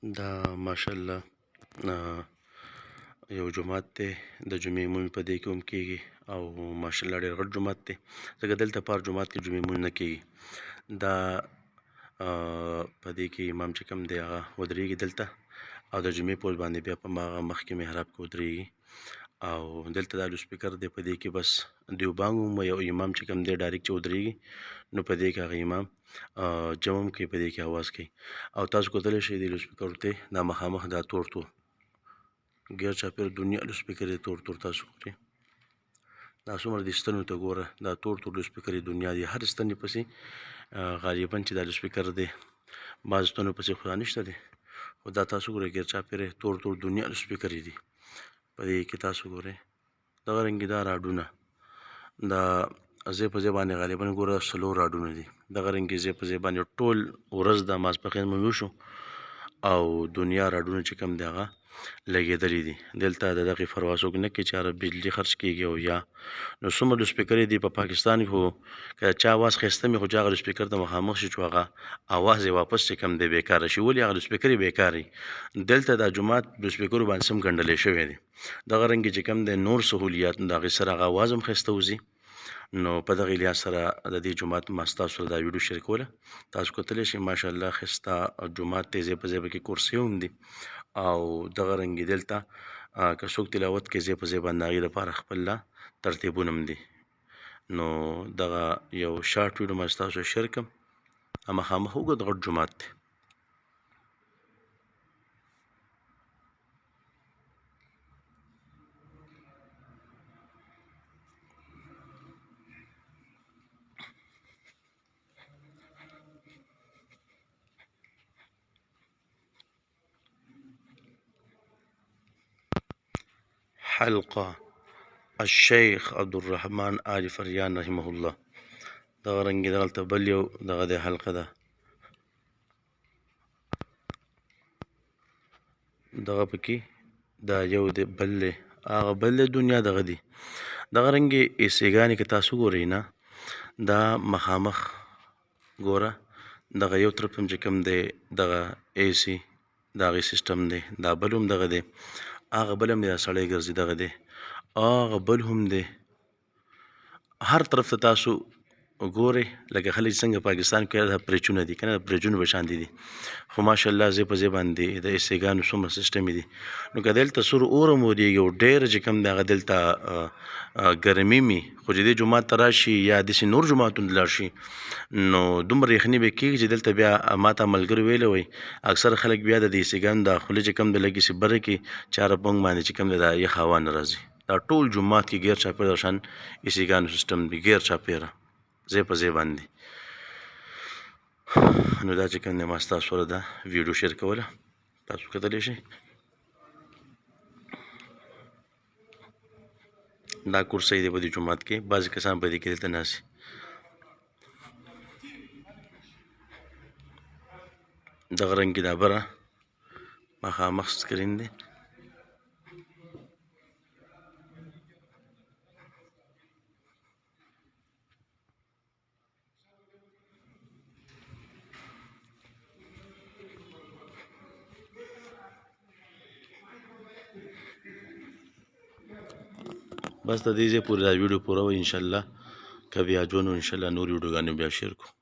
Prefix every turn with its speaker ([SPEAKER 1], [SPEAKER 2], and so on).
[SPEAKER 1] دا ماشاءالله یو جومات دی د جمعې لمونځ په دې کې هم کېږي او ماشاءالله ډېر غټ جومات دی ځکه دلته په هر جومات کې جمعې لمونځ نه کېږي. دا په دې کې امام چې کوم دی هغه ودرېږي دلته او د جمعې په ورځ باندې بیا په هماغه مخکې محراب کې ودرېږي او دلته دا لوسپیکر دی په دې کې بس دیوبانګ ومومه یو امام چې کوم دی ډایرکټ چې ودرېږي نو په دې کې هغه امام جمع هم کوي په دې کې اواز کوي او تاسو کوتلی شئ دې لوسپیکرو ته دا مخامخ دا تور تور ګیر چاپېر دنیا لوسپیکر یې تور تور تاسو ګورئ دا څومره دې ستنو ته ګوره دا تور تور لوسپیکر یې دنیا دی هر ستنې پسې غالبا چې دا لوسپیکر دی بعض ستنو پسې خو نشته دی خو دا تاسو ګورئ ګیر چاپېر یې تور تور دنیا لوسپیکر یې دي په دې کې تاسو ګورئ دغه رنګې دا راډونه دا ځای په ځای باندې غالبا ګوره څلور راډونه دي دغه رنګې ځای په ځای باندې ټول ورځ د ماسپښین مونځ وشو او دنیا راډونه چې کوم دی هغه لګېدلي دي دلته د دغې پروا څوک نه کوي چې هره بجلي خرڅ کېږي او یا نو څومره لوسپیکر دي په پاکستان کې خو که چا اواز ښایسته مې خو چې هغه لوسپیکر ته مخامخ شي چې هغه اواز یې واپس چې کوم دی بېکاره شي ولې هغه لوسپیکر یې بېکار وي دلته دا جومات لوسپیکرو باندې سم ګنډلی شوی دی دغه رنګې چې کوم دی نور سهولیات د هغې سره هغه اواز هم ښایسته وځي نو په دغې لحاظ سره د دې جومات ما ستاسو سره دا ویډیو شیر کوله تاسو کتلی شئ ماشاءالله ښایسته جومات دی ځای په ځای پکې کرسۍ هم دي او دغه رنګې دلته که څوک تلاوت کوي ځای په ځای باندې هغې لپاره خپل ترتیبونه هم دي نو دغه یو شارټ ویډیو ما ستاسو شیر کړم مخامخ اوږد غټ جومات دی حلقه الشیخ عبدالرحمن آل فریان رحمه الله دغه رنګې دغلته بل یو دغه دی حلقه ده دغه پکې دا یو دی بل دی هغه بل دی دنیا دغه دی دغه رنګې ایسیګانې که تاسو ګورئ نه دا مخامخ ګوره دغه یو طرف هم چې کوم دی دغه ایسي د هغې سیسټم دی دا بل هم دغه دی هغه بل هم دی دا سړی ګرځي دغه دی هغه بل هم دی هر طرف ته تاسو ګورئ لکه خلک څنګه پاکستان کې دا پریچونه دي که نه د پریچونو په شانتې دي خو ماشاءالله ځای په ځای باندې د ایسیګانو څومره سیسټم دي نو که دلته سور اور هم ودرېږي او ډېر چې کوم دی هغه دلته ګرمي مي خو چې دې جومات ته راشي یا داسې نور جوماتونو ته لاړ شي نو دومره یخني به کېږي چې دلته بیا ما ته ملګري ویلی وی اکثر خلک بیا د دې ایسیګانو دا خولې چې کوم دی لږې سي بره کې چاره بنګ باندې چې کوم دی دا یخ هوا نه راځي دا ټول جومات کې ګیر چاپېره د شان ایسیګانو سیسټم دی ګیر چاپېره ځای په ځای باندې نو دا چې کوم دی ما ستاسو سره دا ویډیو شیر کوله تاسو کتلی شئ دا کرسۍ دی په دې جومات کې بعضې کسان په دې کې دلته ناستي دغه رنګې دا بره مخامخ سکرین دی بس د دې ځای پورې دا ویډیو پوره وه انشاءالله که بیا ژوند و انشاءالله نور ویډیوګانې بیا شیر کړو